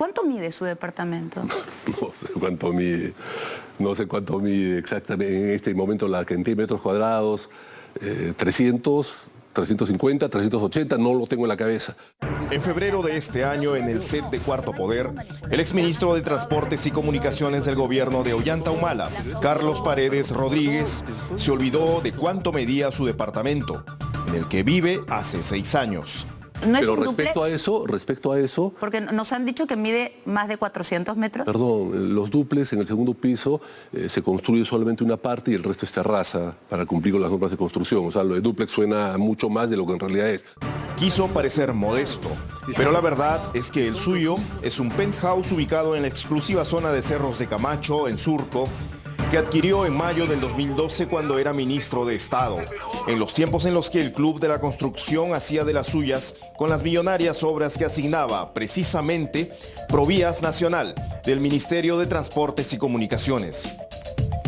¿Cuánto mide su departamento? No sé cuánto mide. No sé cuánto mide exactamente en este momento la cantidad de metros cuadrados. 300, 350, 380, no lo tengo en la cabeza. En febrero de este año, en el set de Cuarto Poder, el exministro de Transportes y Comunicaciones del gobierno de Ollanta Humala, Carlos Paredes Rodríguez, se olvidó de cuánto medía su departamento, en el que vive hace 6 años. ¿No es Pero un dúplex? respecto a eso... Porque nos han dicho que mide más de 400 metros. Perdón, los dúplex en el segundo piso se construye solamente una parte y el resto es terraza para cumplir con las normas de construcción. O sea, lo de dúplex suena mucho más de lo que en realidad es. Quiso parecer modesto, pero la verdad es que el suyo es un penthouse ubicado en la exclusiva zona de Cerros de Camacho, en Surco, que adquirió en mayo del 2012 cuando era ministro de Estado, en los tiempos en los que el Club de la Construcción hacía de las suyas con las millonarias obras que asignaba precisamente Provías Nacional del Ministerio de Transportes y Comunicaciones.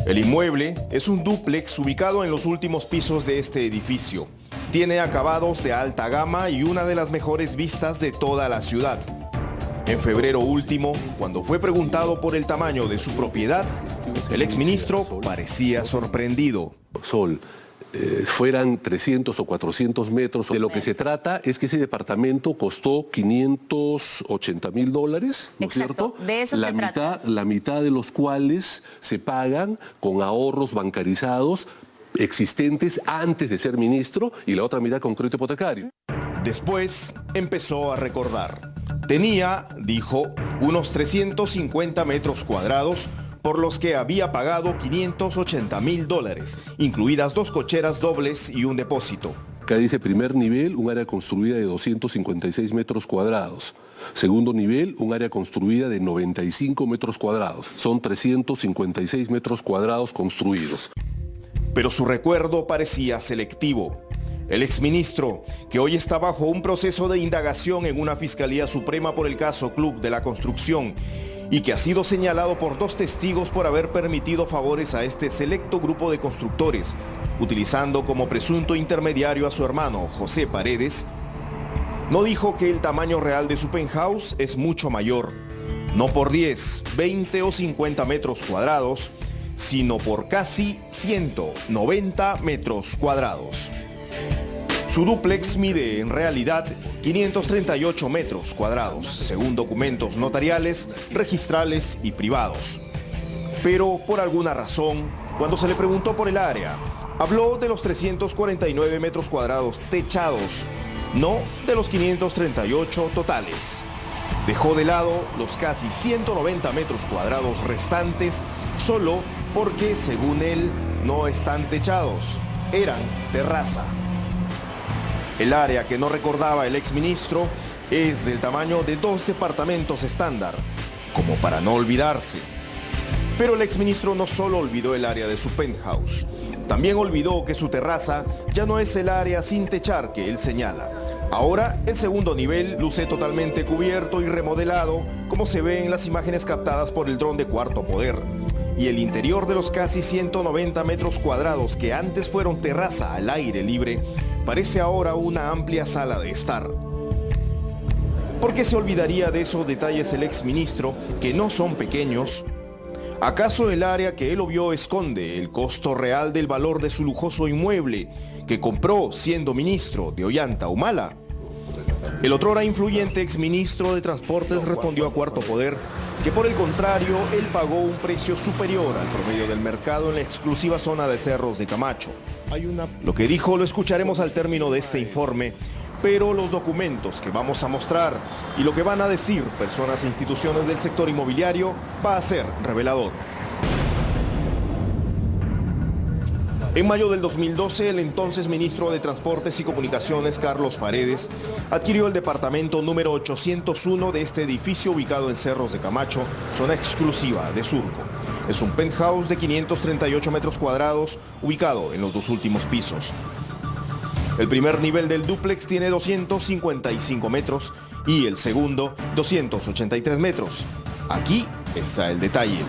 El inmueble es un dúplex ubicado en los últimos pisos de este edificio. Tiene acabados de alta gama y una de las mejores vistas de toda la ciudad. En febrero último, cuando fue preguntado por el tamaño de su propiedad, el exministro parecía sorprendido. Sol, fueran 300 o 400 metros. De lo que se trata es que ese departamento costó $580.000, ¿no es cierto? De eso se trata. La mitad de los cuales se pagan con ahorros bancarizados existentes antes de ser ministro y la otra mitad con crédito hipotecario. Después empezó a recordar. Tenía, dijo, unos 350 metros cuadrados por los que había pagado $580.000, incluidas 2 cocheras dobles y un depósito. Acá dice primer nivel, un área construida de 256 metros cuadrados. Segundo nivel, un área construida de 95 metros cuadrados. Son 356 metros cuadrados construidos. Pero su recuerdo parecía selectivo. El exministro, que hoy está bajo un proceso de indagación en una Fiscalía Suprema por el caso Club de la Construcción y que ha sido señalado por 2 testigos por haber permitido favores a este selecto grupo de constructores, utilizando como presunto intermediario a su hermano José Paredes, no dijo que el tamaño real de su penthouse es mucho mayor, no por 10, 20 o 50 metros cuadrados, sino por casi 190 metros cuadrados. Su dúplex mide en realidad 538 metros cuadrados, según documentos notariales, registrales y privados. Pero por alguna razón, cuando se le preguntó por el área, habló de los 349 metros cuadrados techados, no de los 538 totales. Dejó de lado los casi 190 metros cuadrados restantes solo porque, según él, no están techados, eran terraza. El área que no recordaba el exministro es del tamaño de 2 departamentos estándar, como para no olvidarse. Pero el exministro no solo olvidó el área de su penthouse, también olvidó que su terraza ya no es el área sin techar que él señala. Ahora el segundo nivel luce totalmente cubierto y remodelado, como se ve en las imágenes captadas por el dron de Cuarto Poder. Y el interior de los casi 190 metros cuadrados que antes fueron terraza al aire libre, parece ahora una amplia sala de estar. ¿Por qué se olvidaría de esos detalles el exministro, que no son pequeños? ¿Acaso el área que él vio esconde el costo real del valor de su lujoso inmueble que compró siendo ministro de Ollanta Humala? El otrora influyente exministro de Transportes respondió a Cuarto Poder que por el contrario, él pagó un precio superior al promedio del mercado en la exclusiva zona de Cerros de Camacho. Lo que dijo lo escucharemos al término de este informe, pero los documentos que vamos a mostrar y lo que van a decir personas e instituciones del sector inmobiliario va a ser revelador. En mayo del 2012, el entonces ministro de Transportes y Comunicaciones, Carlos Paredes, adquirió el departamento número 801 de este edificio ubicado en Cerros de Camacho, zona exclusiva de Surco. Es un penthouse de 538 metros cuadrados, ubicado en los 2 últimos pisos. El primer nivel del dúplex tiene 255 metros y el segundo 283 metros. Aquí está el detalle.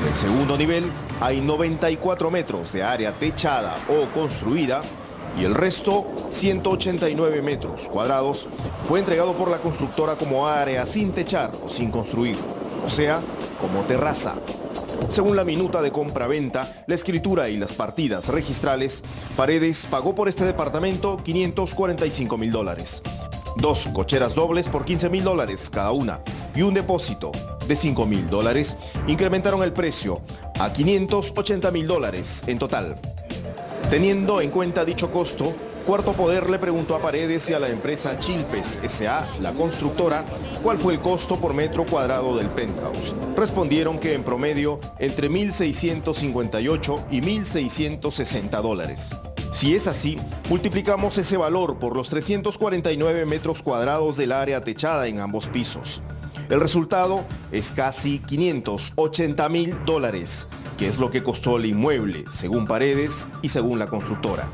En el segundo nivel hay 94 metros de área techada o construida y el resto, 189 metros cuadrados, fue entregado por la constructora como área sin techar o sin construir, o sea, como terraza. Según la minuta de compra-venta, la escritura y las partidas registrales, Paredes pagó por este departamento $545.000. 2 cocheras dobles por $15.000 cada una y un depósito de $5.000 incrementaron el precio a $580.000 en total. Teniendo en cuenta dicho costo, Cuarto Poder le preguntó a Paredes y a la empresa Chilpes S.A., la constructora, cuál fue el costo por metro cuadrado del penthouse. Respondieron que en promedio entre $1.658 y $1.660. Si es así, multiplicamos ese valor por los 349 metros cuadrados del área techada en ambos pisos. El resultado es casi $580.000, que es lo que costó el inmueble, según Paredes y según la constructora.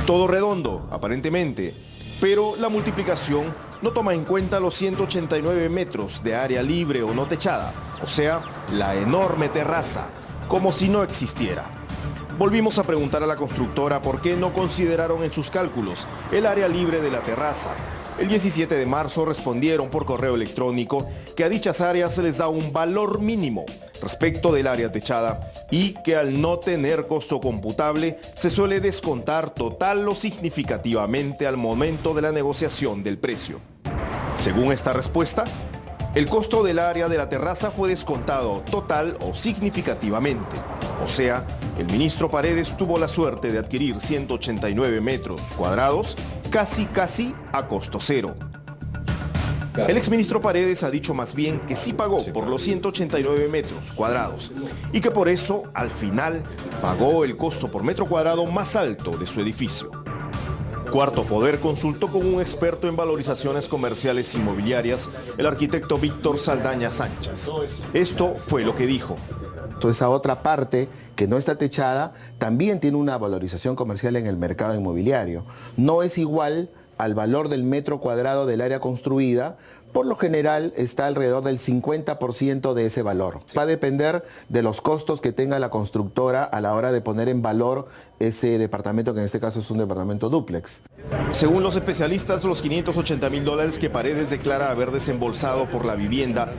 Todo redondo, aparentemente, pero la multiplicación no toma en cuenta los 189 metros de área libre o no techada, o sea, la enorme terraza, como si no existiera. Volvimos a preguntar a la constructora por qué no consideraron en sus cálculos el área libre de la terraza. El 17 de marzo respondieron por correo electrónico que a dichas áreas se les da un valor mínimo respecto del área techada y que al no tener costo computable se suele descontar total o significativamente al momento de la negociación del precio. Según esta respuesta, el costo del área de la terraza fue descontado total o significativamente. O sea, el ministro Paredes tuvo la suerte de adquirir 189 metros cuadrados casi a costo cero. El exministro Paredes ha dicho más bien que sí pagó por los 189 metros cuadrados y que por eso, al final, pagó el costo por metro cuadrado más alto de su edificio. Cuarto Poder consultó con un experto en valorizaciones comerciales inmobiliarias, el arquitecto Víctor Saldaña Sánchez. Esto fue lo que dijo. Esa otra parte que no está techada también tiene una valorización comercial en el mercado inmobiliario. No es igual al valor del metro cuadrado del área construida. Por lo general está alrededor del 50% de ese valor. Va a depender de los costos que tenga la constructora a la hora de poner en valor ese departamento, que en este caso es un departamento dúplex. Según los especialistas, los $580.000 que Paredes declara haber desembolsado por la vivienda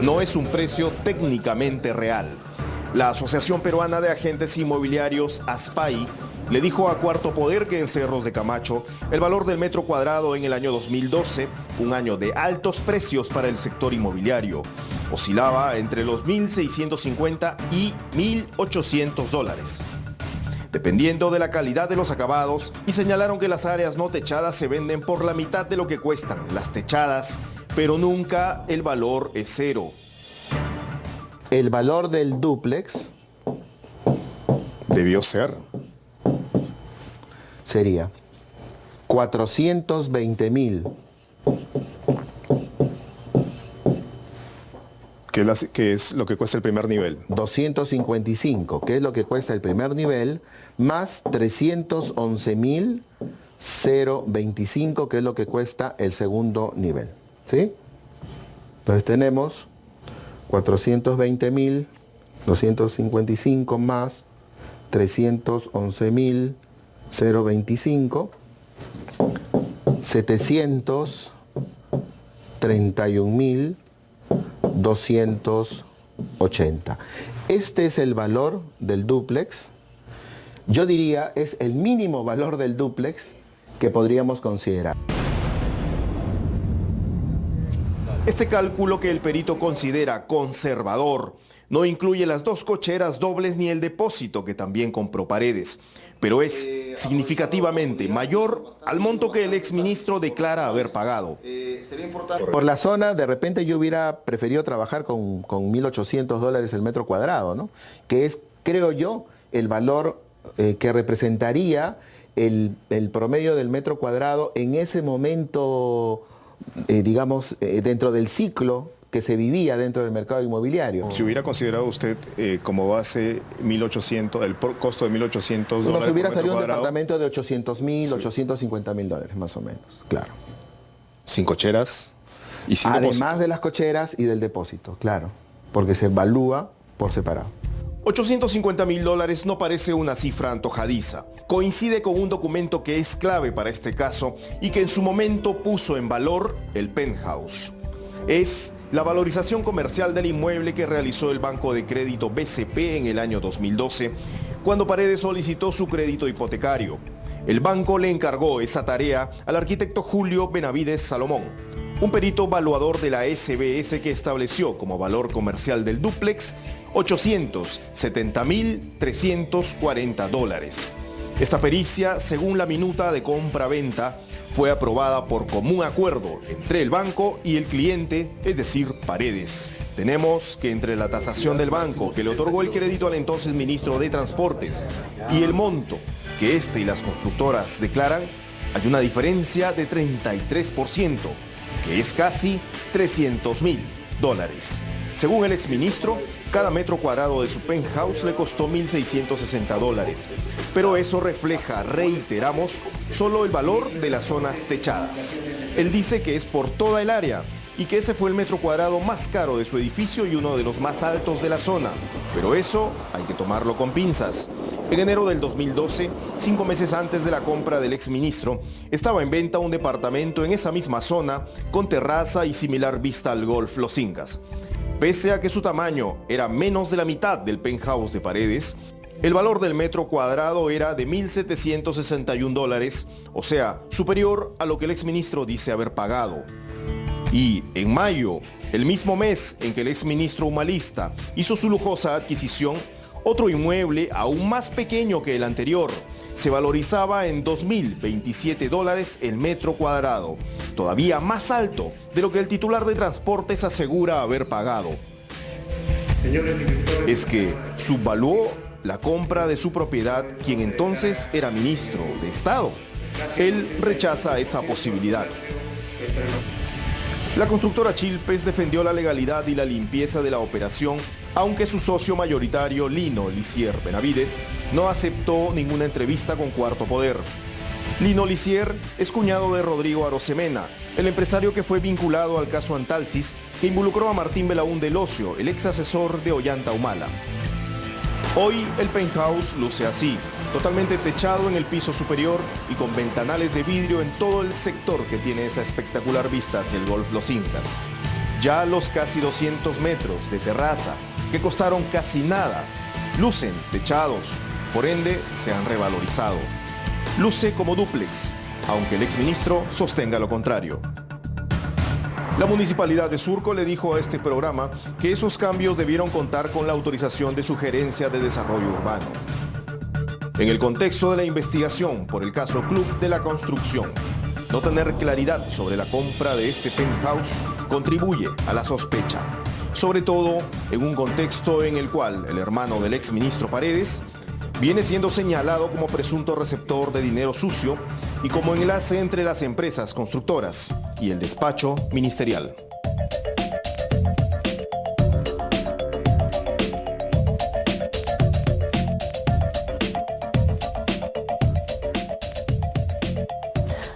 no es un precio técnicamente real. La Asociación Peruana de Agentes Inmobiliarios, ASPAI, le dijo a Cuarto Poder que en Cerros de Camacho el valor del metro cuadrado en el año 2012, un año de altos precios para el sector inmobiliario, oscilaba entre los $1.650 y $1.800, dependiendo de la calidad de los acabados, y señalaron que las áreas no techadas se venden por la mitad de lo que cuestan las techadas, pero nunca el valor es cero. El valor del dúplex debió ser. Sería 420.000. ¿Qué es lo que cuesta el primer nivel? 255, que es lo que cuesta el primer nivel, más 311.025, que es lo que cuesta el segundo nivel. ¿Sí? Entonces tenemos 420.000, 255 más 311.025, 731.280. Este es el valor del dúplex. Yo diría es el mínimo valor del dúplex que podríamos considerar. Este cálculo, que el perito considera conservador, no incluye las 2 cocheras dobles ni el depósito que también compró Paredes, pero es significativamente mayor al monto que el exministro declara haber pagado. Por la zona, de repente yo hubiera preferido trabajar con $1.800 el metro cuadrado, ¿no? Que es, creo yo, el valor que representaría el promedio del metro cuadrado en ese momento, digamos, dentro del ciclo que se vivía dentro del mercado inmobiliario. Si hubiera considerado usted como base 1.800, el costo de $1.800 nos hubiera salido un cuadrado, departamento de $800.000, sí, $850.000 más o menos, claro. Sin cocheras y sin Además depósito. de las cocheras y del depósito, claro, porque se evalúa por separado. $850.000 no parece una cifra antojadiza. Coincide con un documento que es clave para este caso y que en su momento puso en valor el penthouse. Es la valorización comercial del inmueble que realizó el Banco de Crédito BCP en el año 2012, cuando Paredes solicitó su crédito hipotecario. El banco le encargó esa tarea al arquitecto Julio Benavides Salomón, un perito evaluador de la SBS que estableció como valor comercial del dúplex $870.340. Esta pericia, según la minuta de compra-venta, fue aprobada por común acuerdo entre el banco y el cliente, es decir, Paredes. Tenemos que entre la tasación del banco que le otorgó el crédito al entonces ministro de Transportes y el monto que este y las constructoras declaran, hay una diferencia de 33%, que es casi $300.000. Según el exministro, cada metro cuadrado de su penthouse le costó $1.660, pero eso refleja, reiteramos, solo el valor de las zonas techadas. Él dice que es por toda el área y que ese fue el metro cuadrado más caro de su edificio y uno de los más altos de la zona, pero eso hay que tomarlo con pinzas. En enero del 2012, 5 meses antes de la compra del exministro, estaba en venta un departamento en esa misma zona con terraza y similar vista al Golf Los Incas. Pese a que su tamaño era menos de la mitad del penthouse de Paredes, el valor del metro cuadrado era de $1.761, o sea, superior a lo que el exministro dice haber pagado. Y en mayo, el mismo mes en que el exministro humanista hizo su lujosa adquisición, otro inmueble aún más pequeño que el anterior se valorizaba en $2.027 el metro cuadrado, todavía más alto de lo que el titular de Transportes asegura haber pagado. Es que subvaluó la compra de su propiedad quien entonces era ministro de Estado. Él rechaza esa posibilidad. La constructora Chilpes defendió la legalidad y la limpieza de la operación, aunque su socio mayoritario, Lino Lisier Benavides, no aceptó ninguna entrevista con Cuarto Poder. Lino Lisier es cuñado de Rodrigo Arosemena, el empresario que fue vinculado al caso Antalsis, que involucró a Martín Belaúnde Locio, el ex asesor de Ollanta Humala. Hoy el penthouse luce así, totalmente techado en el piso superior y con ventanales de vidrio en todo el sector que tiene esa espectacular vista hacia el Golf Los Incas. Ya los casi 200 metros de terraza, que costaron casi nada, lucen techados, por ende se han revalorizado. Luce como dúplex, aunque el exministro sostenga lo contrario. La Municipalidad de Surco le dijo a este programa que esos cambios debieron contar con la autorización de su Gerencia de Desarrollo Urbano. En el contexto de la investigación por el caso Club de la Construcción, no tener claridad sobre la compra de este penthouse contribuye a la sospecha, sobre todo en un contexto en el cual el hermano del exministro Paredes viene siendo señalado como presunto receptor de dinero sucio y como enlace entre las empresas constructoras y el despacho ministerial.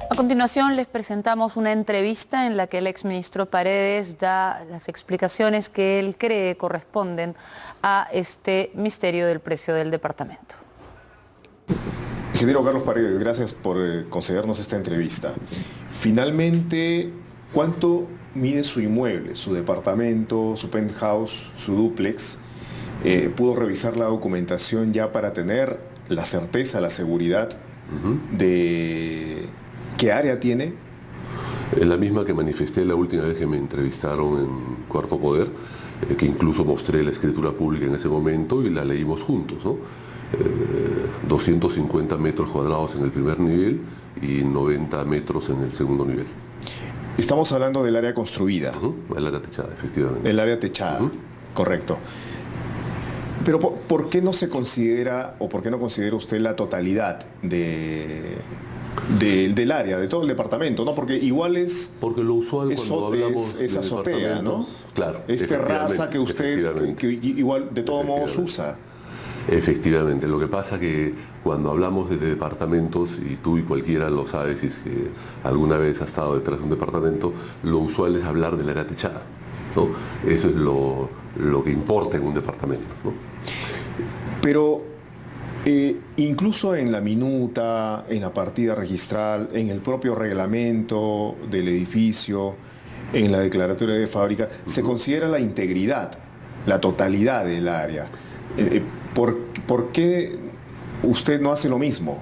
A continuación les presentamos una entrevista en la que el exministro Paredes da las explicaciones que él cree corresponden a este misterio del precio del departamento. Ingeniero Carlos Paredes, gracias por concedernos esta entrevista. Finalmente, ¿cuánto mide su inmueble, su departamento, su penthouse, su dúplex? ¿Pudo revisar la documentación ya para tener la certeza, la seguridad de qué área tiene? La misma que manifesté la última vez que me entrevistaron en Cuarto Poder, que incluso mostré la escritura pública en ese momento y la leímos juntos, ¿no? 250 metros cuadrados en el primer nivel y 90 metros en el segundo nivel. Estamos hablando del área construida. El área techada, efectivamente. El área techada, correcto. Pero ¿por qué no se considera, o por qué no considera usted la totalidad del área, de todo el departamento, ¿no? Porque igual es... Porque lo usual cuando hablamos es de azotea, ¿no? Claro. Es terraza que usted que igual de todos modos usa. Efectivamente, lo que pasa que cuando hablamos de departamentos, y tú y cualquiera lo sabe si es que alguna vez ha estado detrás de un departamento, lo usual es hablar del área techada, ¿no? Eso es lo que importa en un departamento, ¿no? Pero incluso en la minuta, en la partida registral, en el propio reglamento del edificio, en la declaratoria de fábrica, se considera la integridad, la totalidad del área. ¿Por qué usted no hace lo mismo?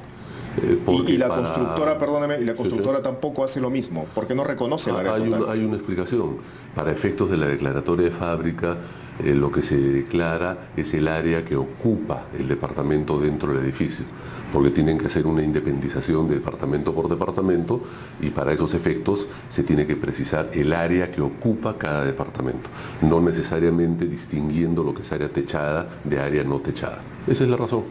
Y la constructora, perdóneme, y la constructora tampoco hace lo mismo. ¿Por qué no reconoce el área total? Hay una explicación. Para efectos de la declaratoria de fábrica, lo que se declara es el área que ocupa el departamento dentro del edificio, porque tienen que hacer una independización de departamento por departamento y para esos efectos se tiene que precisar el área que ocupa cada departamento, no necesariamente distinguiendo lo que es área techada de área no techada. Esa es la razón.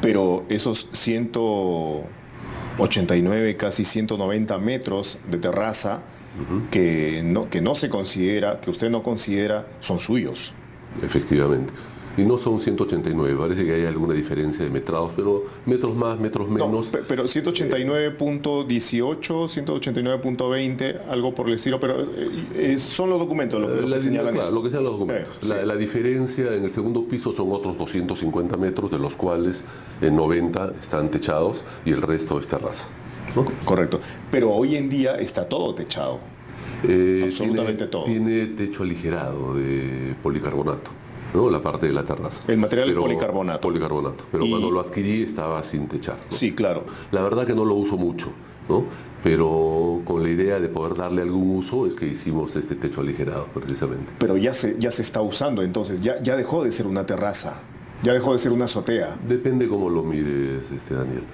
Pero esos 189, casi 190 metros de terraza que no se considera, que usted no considera, son suyos. Efectivamente. Y no son 189, parece que hay alguna diferencia de metrados, pero metros más, metros menos. No, pero 189.18, 189.20, algo por el estilo, pero son los documentos lo que señalan. Claro, lo que sean los documentos. Sí. La diferencia en el segundo piso son otros 250 metros, de los cuales 90 están techados y el resto es terraza, ¿no? Correcto. Pero hoy en día está todo techado. Absolutamente todo. Tiene techo aligerado de policarbonato, ¿no? La parte de la terraza. El material es policarbonato. Policarbonato, pero cuando lo adquirí estaba sin techar, ¿no? Sí, claro. La verdad que no lo uso mucho, ¿no? Pero con la idea de poder darle algún uso es que hicimos este techo aligerado, precisamente. Pero ya se está usando, entonces, ya dejó de ser una terraza, ya dejó de ser una azotea. Depende cómo lo mires, Daniel.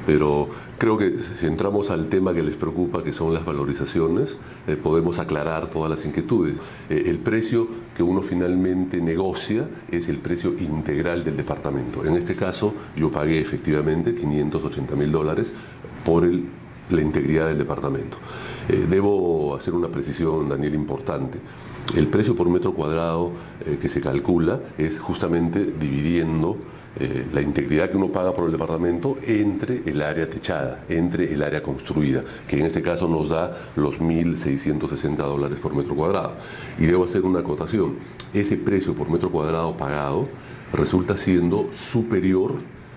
Pero creo que si entramos al tema que les preocupa, que son las valorizaciones, podemos aclarar todas las inquietudes. El precio que uno finalmente negocia es el precio integral del departamento. En este caso, yo pagué efectivamente $580.000 por la integridad del departamento. Debo hacer una precisión, Daniel, importante. El precio por metro cuadrado que se calcula es justamente dividiendo la integridad que uno paga por el departamento entre el área techada, entre el área construida, que en este caso nos da los $1.660 por metro cuadrado. Y debo hacer una acotación. Ese precio por metro cuadrado pagado resulta siendo superior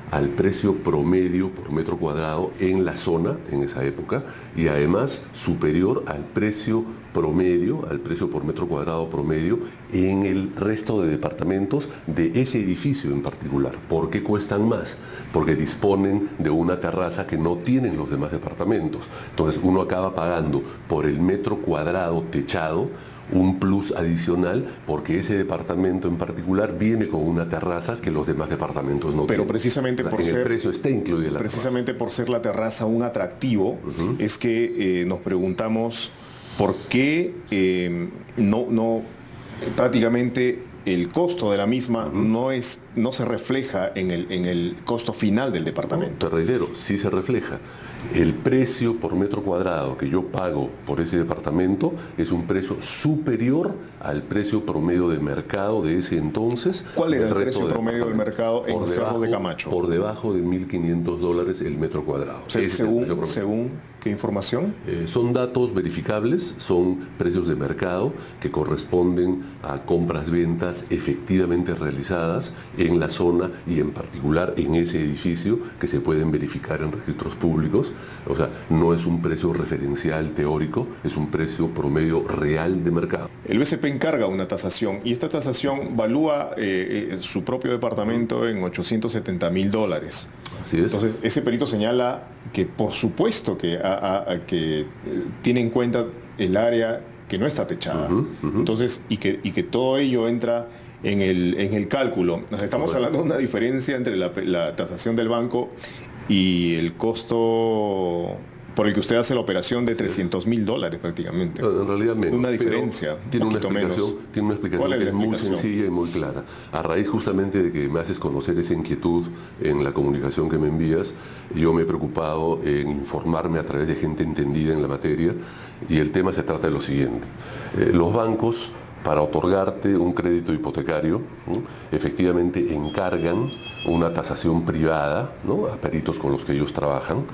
al precio promedio por metro cuadrado en la zona en esa época y además superior al precio promedio, al precio por metro cuadrado promedio en el resto de departamentos de ese edificio en particular. ¿Por qué cuestan más? Porque disponen de una terraza que no tienen los demás departamentos. Entonces uno acaba pagando por el metro cuadrado techado un plus adicional porque ese departamento en particular viene con una terraza que los demás departamentos no tienen. Pero precisamente por ser, el precio está incluida la precisamente por ser la terraza un atractivo, es que nos preguntamos por qué prácticamente el costo de la misma no se refleja en el costo final del departamento. Te reitero, sí se refleja. El precio por metro cuadrado que yo pago por ese departamento es un precio superior al precio promedio de mercado de ese entonces. ¿Cuál era el precio promedio del mercado en Cerro de Camacho? Por debajo de $1.500 el metro cuadrado. ¿Según qué información? Son datos verificables, son precios de mercado que corresponden a compras-ventas efectivamente realizadas en la zona y en particular en ese edificio que se pueden verificar en registros públicos. O sea, no es un precio referencial teórico, es un precio promedio real de mercado. El BCP encarga una tasación y esta tasación valúa su propio departamento en $870.000. Así es. Entonces, ese perito señala que por supuesto que tiene en cuenta el área que no está techada. Entonces, y que todo ello entra en el cálculo. O sea, estamos hablando de una diferencia entre la tasación del banco y el costo por el que usted hace la operación de $300.000 prácticamente. En realidad menos. Una diferencia, tiene una explicación que es muy sencilla y muy clara. A raíz justamente de que me haces conocer esa inquietud en la comunicación que me envías, yo me he preocupado en informarme a través de gente entendida en la materia y el tema se trata de lo siguiente. Los bancos para otorgarte un crédito hipotecario, ¿no? Efectivamente encargan una tasación privada, ¿no? A peritos con los que ellos trabajan.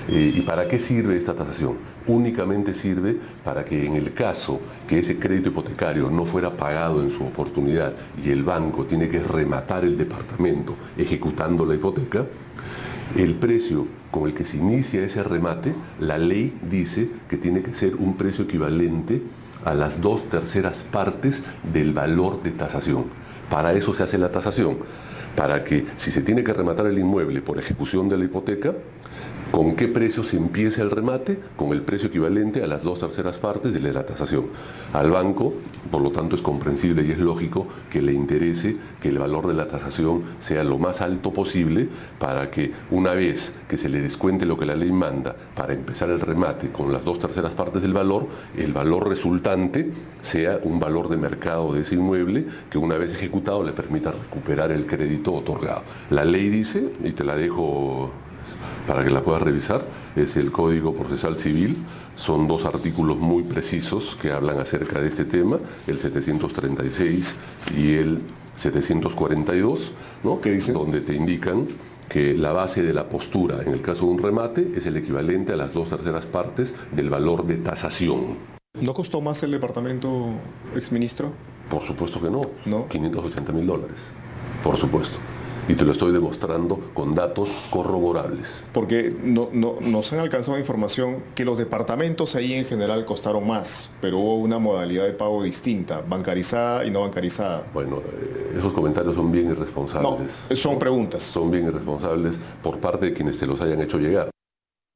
¿Y para qué sirve esta tasación? Únicamente sirve para que en el caso que ese crédito hipotecario no fuera pagado en su oportunidad y el banco tiene que rematar el departamento ejecutando la hipoteca, el precio con el que se inicia ese remate, la ley dice que tiene que ser un precio equivalente a las 2/3 partes del valor de tasación. Para eso se hace la tasación, para que si se tiene que rematar el inmueble por ejecución de la hipoteca, ¿con qué precio se empieza el remate? Con el precio equivalente a las 2/3 partes de la tasación. Al banco, por lo tanto, es comprensible y es lógico que le interese que el valor de la tasación sea lo más alto posible para que una vez que se le descuente lo que la ley manda para empezar el remate con las 2/3 partes del valor, el valor resultante sea un valor de mercado de ese inmueble que una vez ejecutado le permita recuperar el crédito otorgado. La ley dice, y te la dejo para que la puedas revisar, es el Código Procesal Civil. Son 2 artículos muy precisos que hablan acerca de este tema, el 736 y el 742, ¿no? ¿Qué dice? Donde te indican que la base de la postura en el caso de un remate es el equivalente a las 2/3 partes del valor de tasación. ¿No costó más el departamento, exministro? Por supuesto que no, ¿No? $580.000, por supuesto. Y te lo estoy demostrando con datos corroborables. Porque nos han alcanzado información que los departamentos ahí en general costaron más, pero hubo una modalidad de pago distinta, bancarizada y no bancarizada. Bueno, esos comentarios son bien irresponsables. No, son preguntas. Son bien irresponsables por parte de quienes te los hayan hecho llegar.